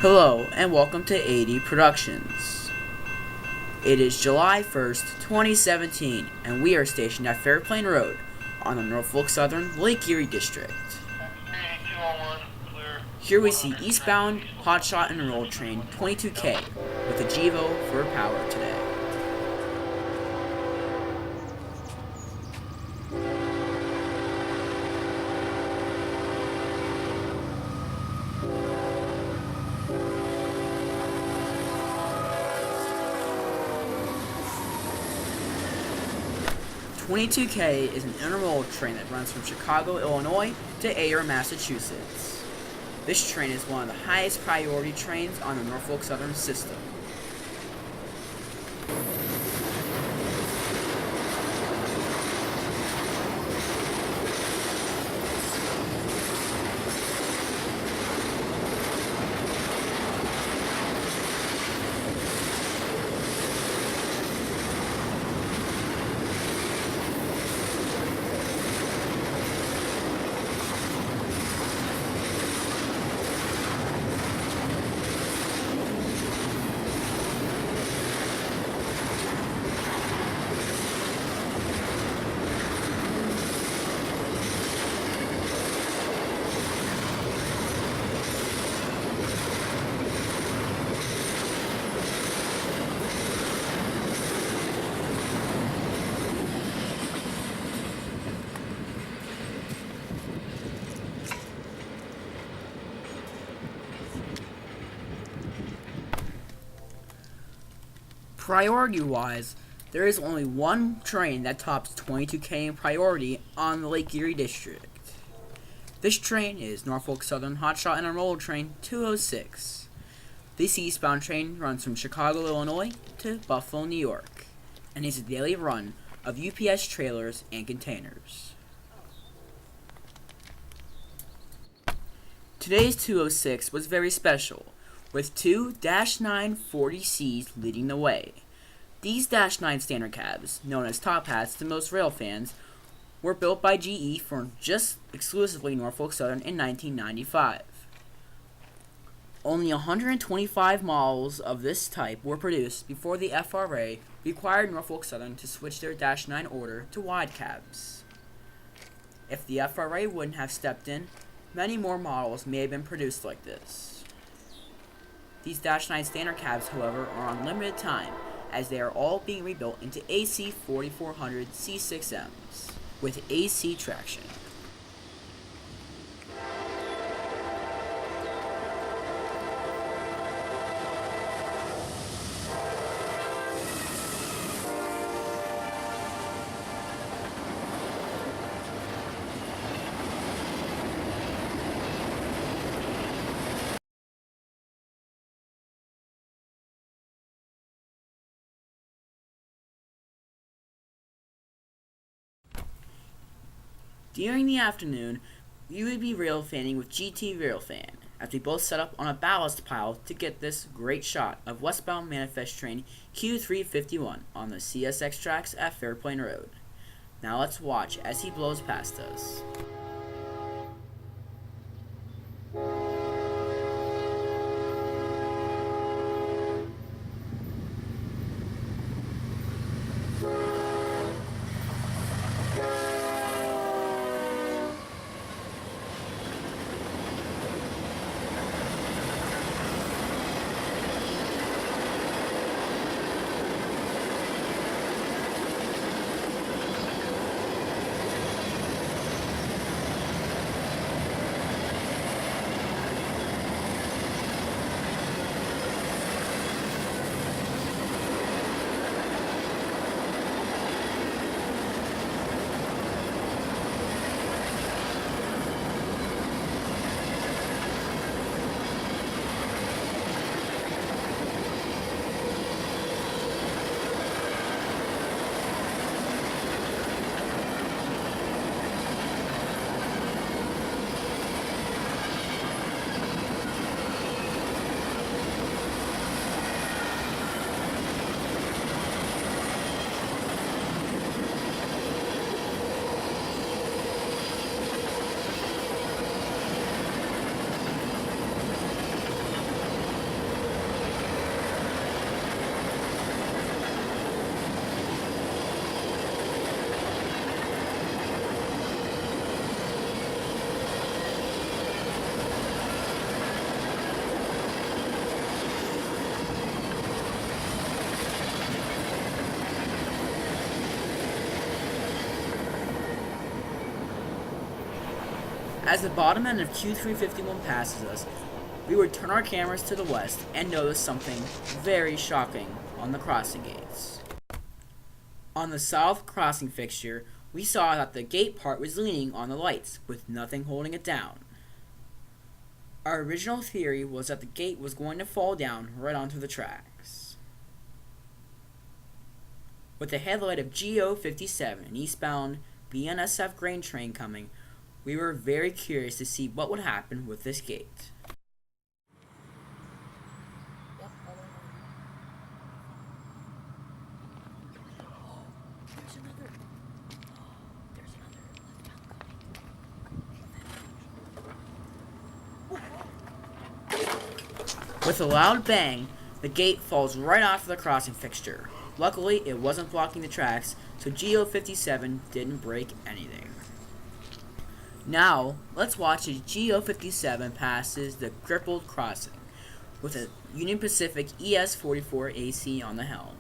Hello and welcome to AD Productions. It is July 1st, 2017, and we are stationed at Fairplain Road on the Norfolk Southern Lake Erie District. Here we see eastbound hotshot and roll train 22K with a GEVO for power today. "22K is an intermodal train that runs from Chicago, Illinois to Erie, Massachusetts. This train is one of the highest priority trains on the Norfolk Southern system. Priority-wise, there is only one train that tops 22K in priority on the Lake Erie District. This train is Norfolk Southern Hotshot Intermodal Train 206. This eastbound train runs from Chicago, Illinois to Buffalo, New York, and is a daily run of UPS trailers and containers. Today's 206 was very special, with two -9 40Cs leading the way. These -9 standard cabs, known as Tophats to most rail fans, were built by GE for just exclusively Norfolk Southern in 1995. Only 125 models of this type were produced before the FRA required Norfolk Southern to switch their -9 order to wide cabs. If the FRA wouldn't have stepped in, many more models may have been produced like this. These -9 standard cabs, however, are on limited time, as they are all being rebuilt into AC 4400 C6Ms with AC traction. During the afternoon, we would be railfanning with GT Railfan, as we both set up on a ballast pile to get this great shot of westbound manifest train Q351 on the CSX tracks at Fairplain Road. Now let's watch as he blows past us. As the bottom end of Q351 passes us, we would turn our cameras to the west and notice something very shocking on the crossing gates. On the south crossing fixture, we saw that the gate part was leaning on the lights, with nothing holding it down. Our original theory was that the gate was going to fall down right onto the tracks. With the headlight of GO57, an eastbound BNSF grain train coming, we were very curious to see what would happen with this gate. With a loud bang, the gate falls right off the crossing fixture. Luckily, it wasn't blocking the tracks, so GO57 didn't break anything. Now, let's watch as GO57 passes the crippled crossing, with a Union Pacific ES44 AC on the helm.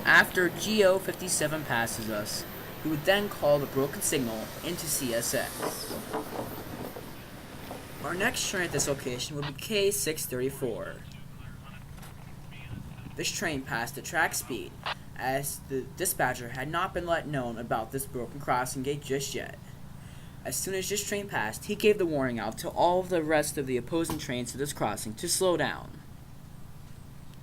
After GO57 passes us, we would then call the broken signal into CSX. Our next train at this location would be K634. This train passed at track speed, as the dispatcher had not been let known about this broken crossing gate just yet. As soon as this train passed, he gave the warning out to all of the rest of the opposing trains to this crossing to slow down.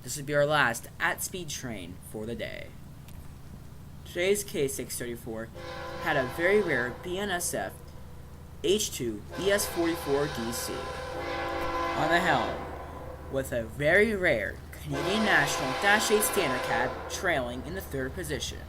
This would be our last at-speed train for the day. Today's K634 had a very rare BNSF H2 ES44 DC on the helm, with a very rare Canadian National Dash 8 standard cab trailing in the third position.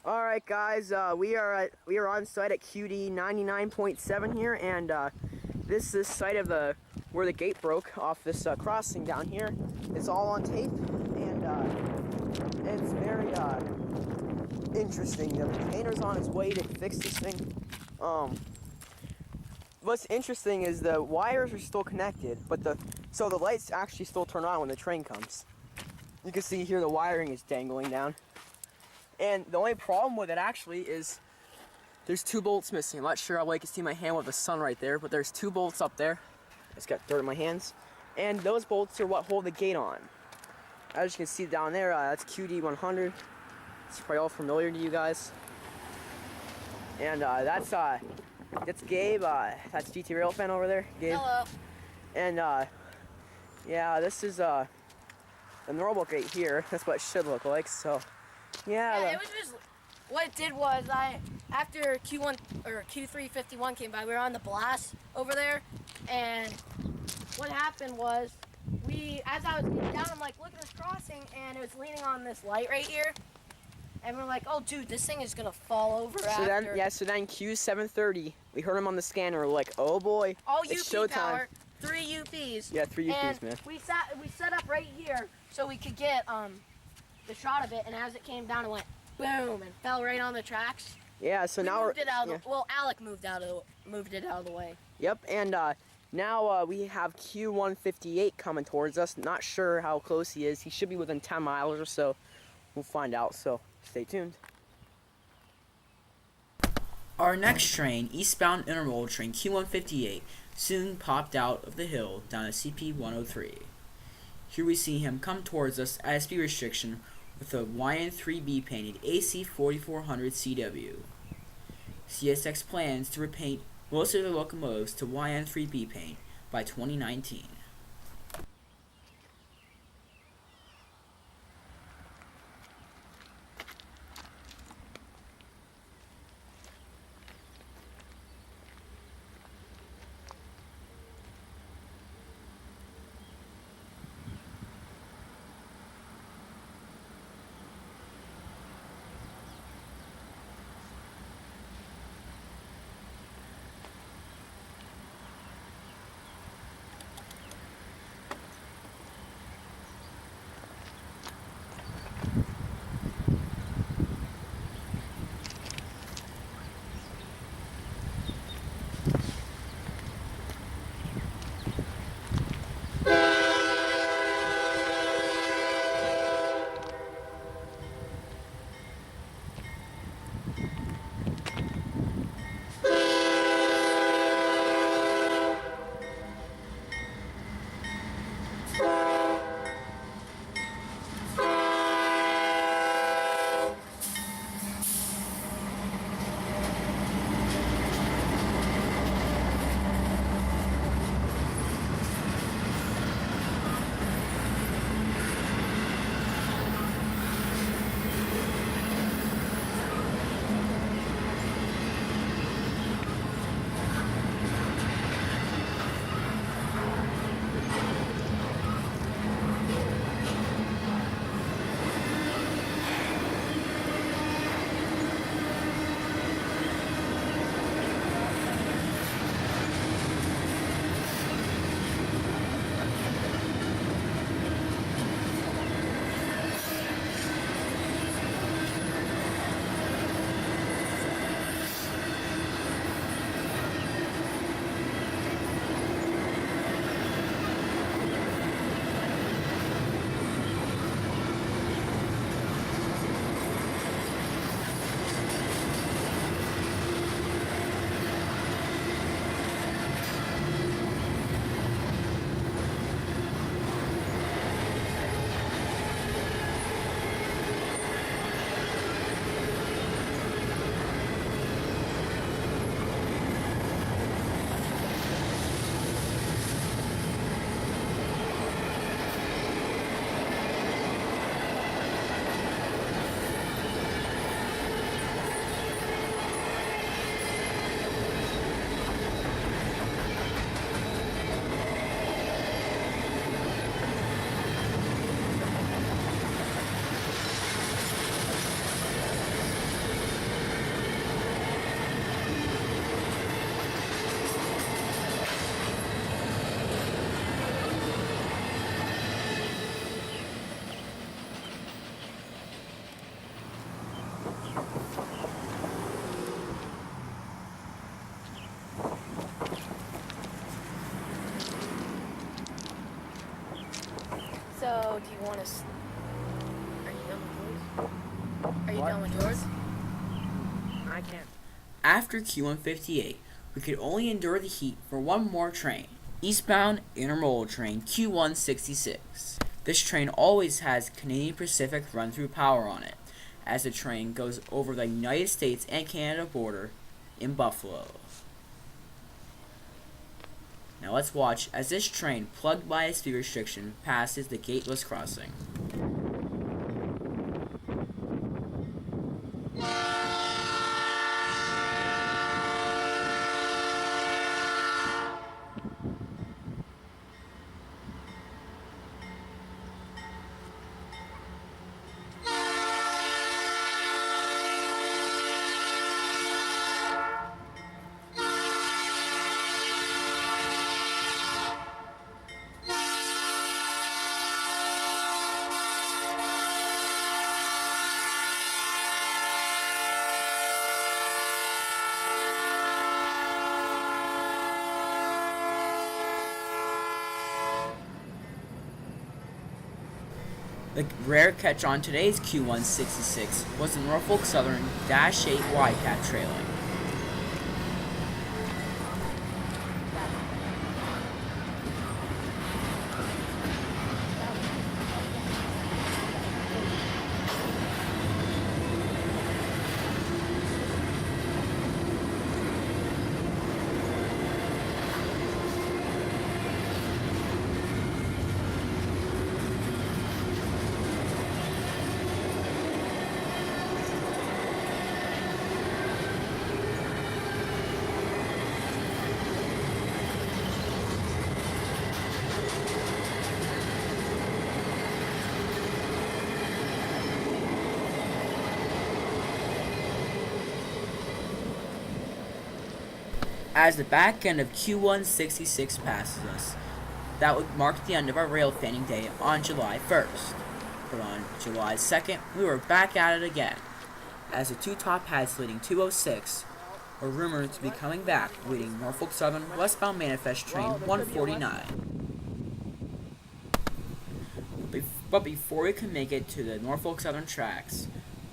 Alright guys, we are on site at QD 99.7 here, and this is the site of where the gate broke off this crossing down here. It's all on tape, and it's very interesting. The container's on its way to fix this thing. What's interesting is the wires are still connected, but so the lights actually still turn on when the train comes. You can see here the wiring is dangling down. And the only problem with it actually is there's 2 bolts missing. I'm not sure how well you can see my hand with the sun right there, but there's 2 bolts up there. I just got dirt in my hands. And those bolts are what hold the gate on. As you can see down there, that's QD100. It's probably all familiar to you guys. And that's Gabe. That's GT Railfan over there. Gabe. Hello. And yeah, this is the Norfolk gate here. That's what it should look like. So Yeah, it was just what it did was after Q1 or Q351 came by, we were on the blast over there, and what happened was as I was getting down, I'm like, look at this crossing, and it was leaning on this light right here. And we're like, oh, dude, this thing is going to fall over after. So then Q730, we heard him on the scanner. We're like, oh, boy, all it's UP showtime. Power, 3 UPs. Yeah, 3 UPs, and man. we set up right here so we could get the shot of it. And as it came down, it went boom and fell right on the tracks. Yeah, so now moved it out of the, well, Alec moved it out of the way. Yep, and now we have Q158 coming towards us. Not sure how close he is. He should be within 10 miles or so. We'll find out, so stay tuned. Our next train, eastbound intermodal train Q158, soon popped out of the hill down at CP 103. Here we see him come towards us at a speed restriction with a YN3B painted AC 4400 CW. CSX plans to repaint most of their locomotives to YN3B paint by 2019. So, do you want to? Are you done with those? Are you What? done with yours? I can't. After Q158, we could only endure the heat for one more train, eastbound intermodal train Q166. This train always has Canadian Pacific run-through power on it, as the train goes over the United States and Canada border in Buffalo. Now let's watch as this train, plugged by a speed restriction, passes the gateless crossing. The rare catch on today's Q166 was the Norfolk Southern Dash 8 wide cab trailing. As the back end of Q166 passes us, that would mark the end of our railfanning day on July 1st. But on July 2nd, we were back at it again, as the two Tophats leading 206 were rumored to be coming back, leading Norfolk Southern westbound manifest train 149. But before we could make it to the Norfolk Southern tracks,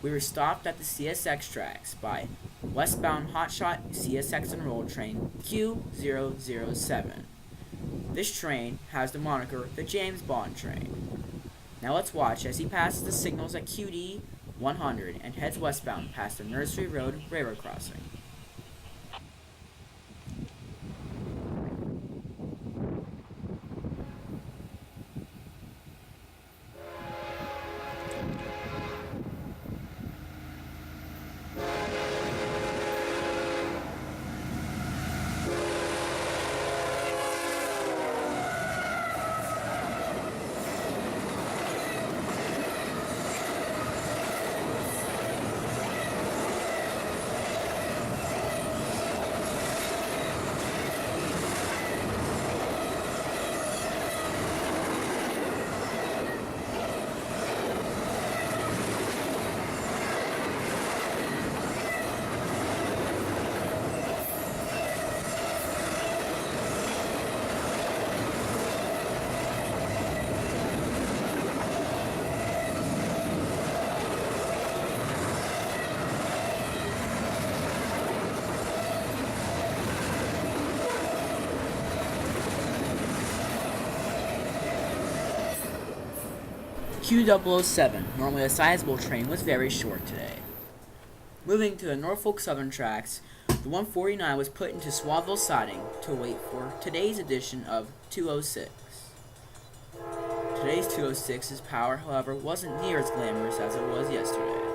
we were stopped at the CSX tracks by westbound hotshot CSX enrolled train Q007. This train has the moniker the James Bond train. Now let's watch as he passes the signals at QD 100 and heads westbound past the Nursery Road railroad crossing. Q007, normally a sizable train, was very short today. Moving to the Norfolk Southern tracks, the 149 was put into Swaville siding to wait for today's edition of 206. Today's 206's power, however, wasn't near as glamorous as it was yesterday.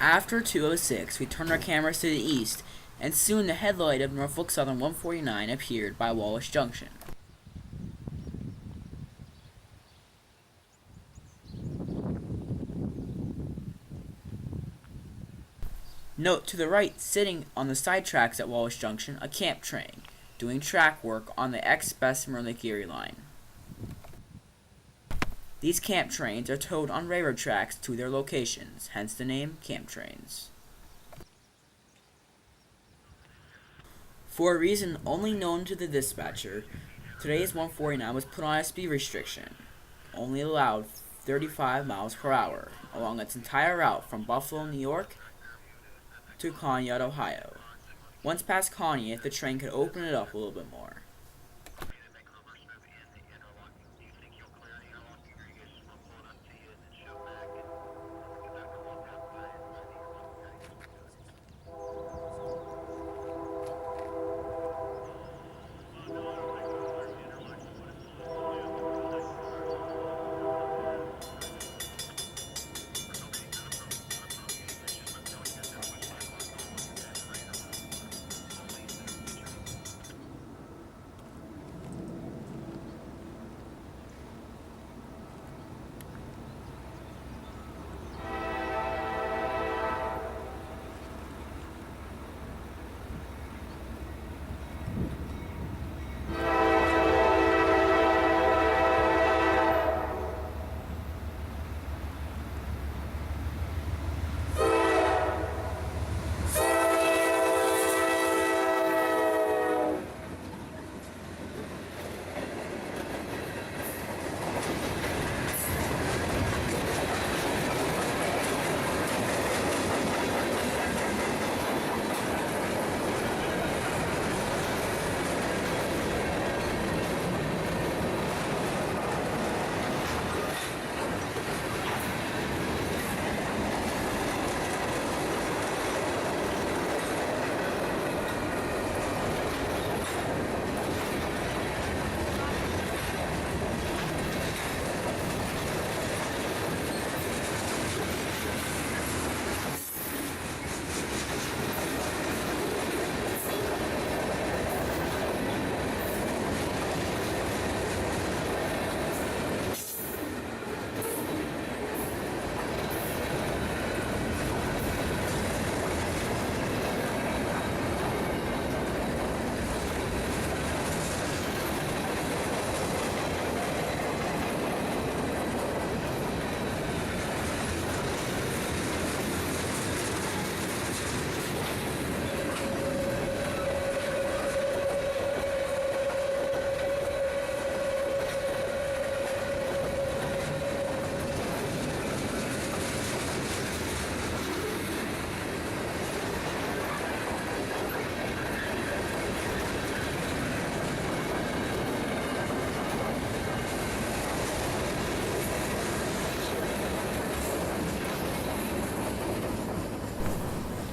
After 2:06, we turned our cameras to the east, and soon the headlight of Norfolk Southern 149 appeared by Wallace Junction. Note to the right, sitting on the side tracks at Wallace Junction, a camp train, doing track work on the Bessemer Lake Erie line. These camp trains are towed on railroad tracks to their locations, hence the name camp trains. For a reason only known to the dispatcher, today's 149 was put on a speed restriction, only allowed 35 miles per hour, along its entire route from Buffalo, New York to Conneaut, Ohio. Once past Conneaut, the train could open it up a little bit more.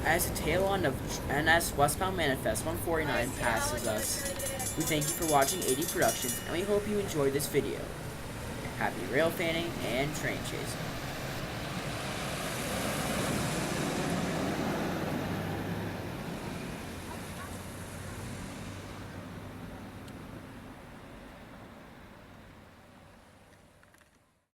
As the tail end of NS Westbound Manifest 149 passes us, we thank you for watching AD Productions, and we hope you enjoyed this video. Happy rail fanning and train chasing.